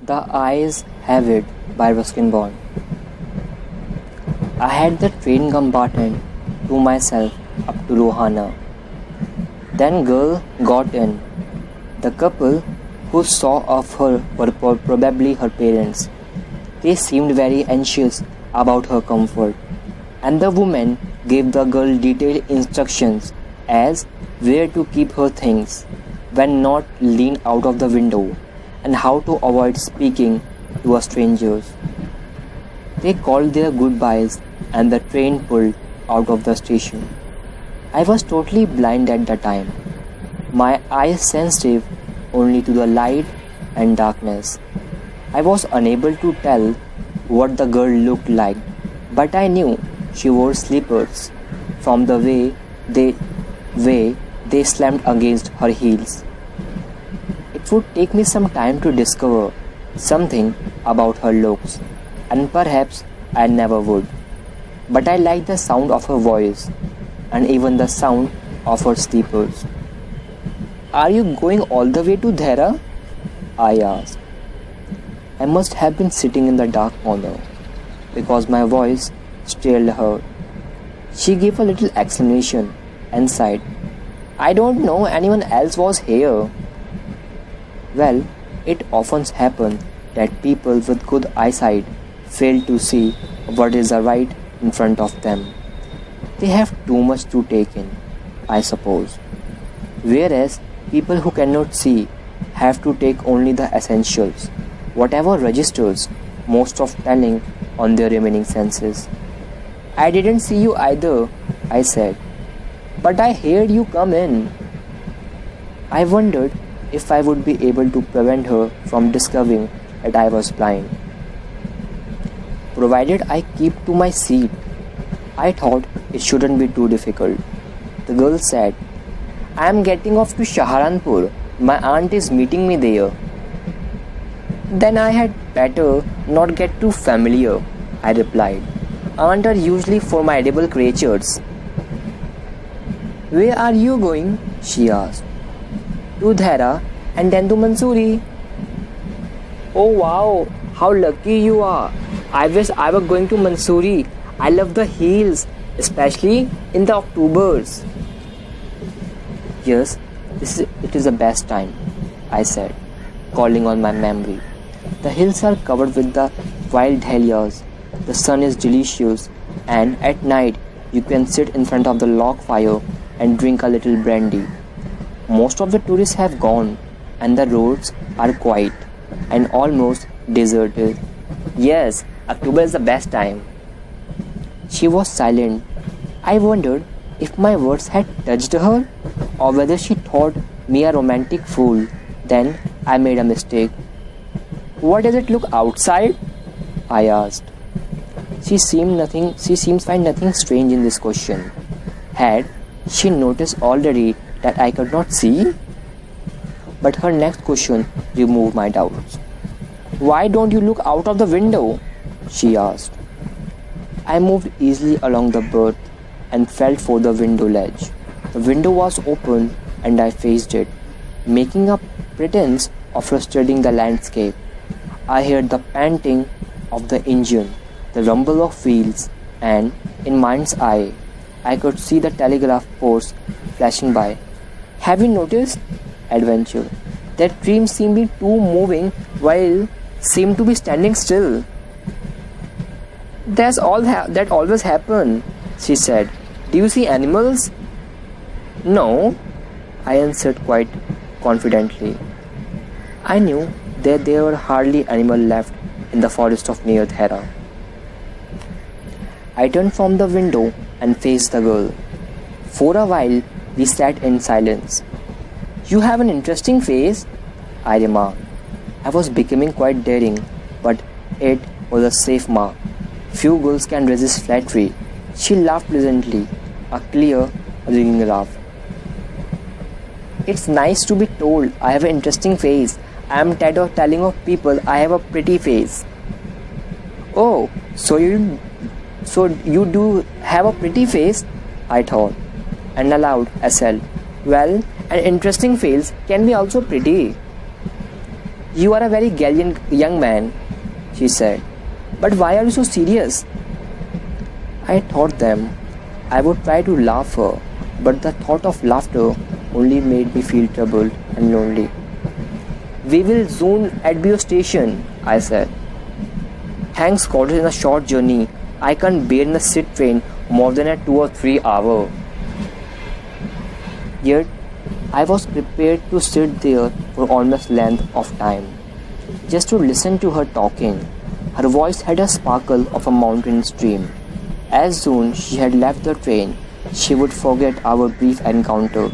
The Eyes Have It by Ruskin Bond. I had the train compartment to myself up to Rohana. Then girl got in. The couple who saw of her were probably her parents. They seemed very anxious about her comfort, and the woman gave the girl detailed instructions as where to keep her things, when not lean out of the window, and how to avoid speaking to strangers. They called their goodbyes and the train pulled out of the station. I was totally blind at the time, my eyes sensitive only to the light and darkness. I was unable to tell what the girl looked like, but I knew she wore slippers from the way they slammed against her heels. It would take me some time to discover something about her looks, and perhaps I never would. But I liked the sound of her voice, and even the sound of her slippers. "Are you going all the way to Dhara?" I asked. I must have been sitting in the dark corner, because my voice stilled her. She gave a little exclamation and sighed. "I don't know anyone else was here." Well, it often happens that people with good eyesight fail to see what is right in front of them. They have too much to take in, I suppose. Whereas people who cannot see have to take only the essentials, whatever registers most of telling on their remaining senses. "I didn't see you either," I said, "but I heard you come in." I wondered if I would be able to prevent her from discovering that I was blind. Provided I keep to my seat, I thought it shouldn't be too difficult. The girl said, "I am getting off to Saharanpur. My aunt is meeting me there." "Then I had better not get too familiar," I replied. "Aunts are usually formidable creatures." "Where are you going?" she asked. "To Dhara and then to Mansoori." "Oh wow, how lucky you are. I wish I were going to Mansoori. I love the hills, especially in the Octobers." "Yes, it is the best time," I said, calling on my memory. "The hills are covered with the wild dahlias. The sun is delicious, and at night you can sit in front of the log fire and drink a little brandy. Most of the tourists have gone, and the roads are quiet and almost deserted. Yes, October is the best time." She was silent. I wondered if my words had touched her, or whether she thought me a romantic fool. Then I made a mistake. "What does it look outside?" I asked. She seems find nothing strange in this question. Had she noticed already that I could not see? But her next question removed my doubts. "Why don't you look out of the window?" she asked. I moved easily along the berth and felt for the window ledge. The window was open and I faced it, making a pretense of studying the landscape. I heard the panting of the engine, the rumble of wheels, and in mind's eye, I could see the telegraph posts flashing by. "Have you noticed, Adventure, that dreams seem to be too moving while seem to be standing still?" "That's all that always happens," she said. "Do you see animals?" "No," I answered quite confidently. I knew that there were hardly animals left in the forest of near Dhara. I turned from the window and faced the girl. For a while, we sat in silence. "You have an interesting face," I remarked. I was becoming quite daring, but it was a safe mark. Few girls can resist flattery. She laughed pleasantly, a clear, ringing laugh. "It's nice to be told I have an interesting face. I am tired of telling of people I have a pretty face." "Oh, so you do have a pretty face?" I thought, and aloud I said, "Well, an interesting face can be also pretty." You are a very gallant young man, she said. But why are you so serious? I thought them. I would try to laugh her, but the thought of laughter only made me feel troubled and lonely. We will soon at your station, I said. Thanks God it's a short journey. I can't bear in a sit train more than a 2 or 3 hour. Yet, I was prepared to sit there for almost length of time, just to listen to her talking. Her voice had a sparkle of a mountain stream. As soon as she had left the train, she would forget our brief encounter,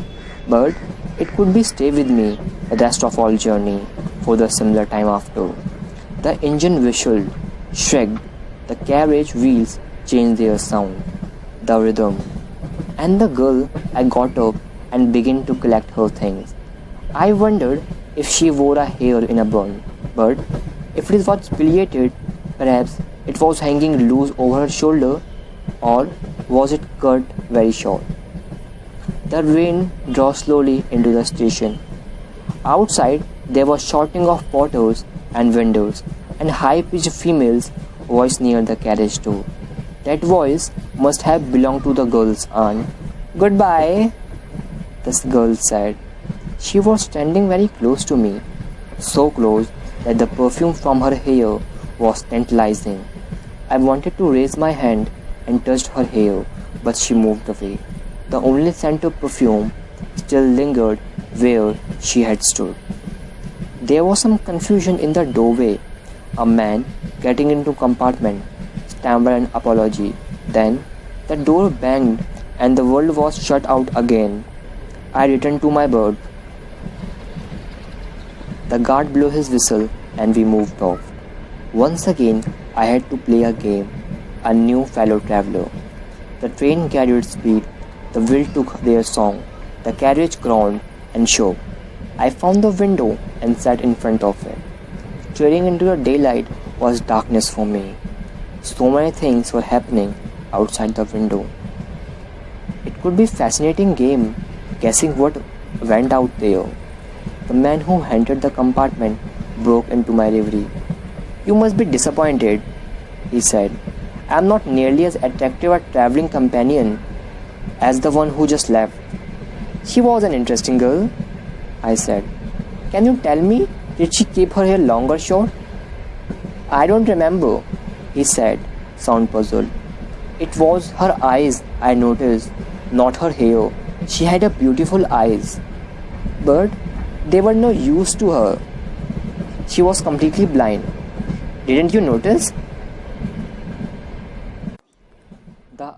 but it could be stay with me the rest of all journey for the similar time after. The engine whistled, shrieked, the carriage wheels changed their sound, the rhythm, and the girl I got up and began to collect her things. I wondered if she wore a hair in a bun, but if it was pileated, perhaps it was hanging loose over her shoulder, or was it cut very short? The rain drew slowly into the station. Outside, there was shouting of porters and vendors, and high-pitched female's voice near the carriage door. That voice must have belonged to the girl's aunt. "Goodbye," the girl said. She was standing very close to me, so close that the perfume from her hair was tantalizing. I wanted to raise my hand and touched her hair, but she moved away. The only scent of perfume still lingered where she had stood. There was some confusion in the doorway. A man getting into compartment stammered an apology. Then the door banged and the world was shut out again. I returned to my berth. The guard blew his whistle and we moved off. Once again, I had to play a game, a new fellow traveler. The train carried speed, the wheel took their song, the carriage groaned and shook. I found the window and sat in front of it. Staring into the daylight was darkness for me. So many things were happening outside the window. It could be a fascinating game, guessing what went out there. The man who entered the compartment broke into my reverie. "You must be disappointed," he said. "I am not nearly as attractive a traveling companion as the one who just left." "She was an interesting girl," I said. "Can you tell me, did she keep her hair long or short?" "I don't remember," he said, sound puzzled. "It was her eyes I noticed, not her hair. She had a beautiful eyes, but they were no use to her. She was completely blind. Didn't you notice?" The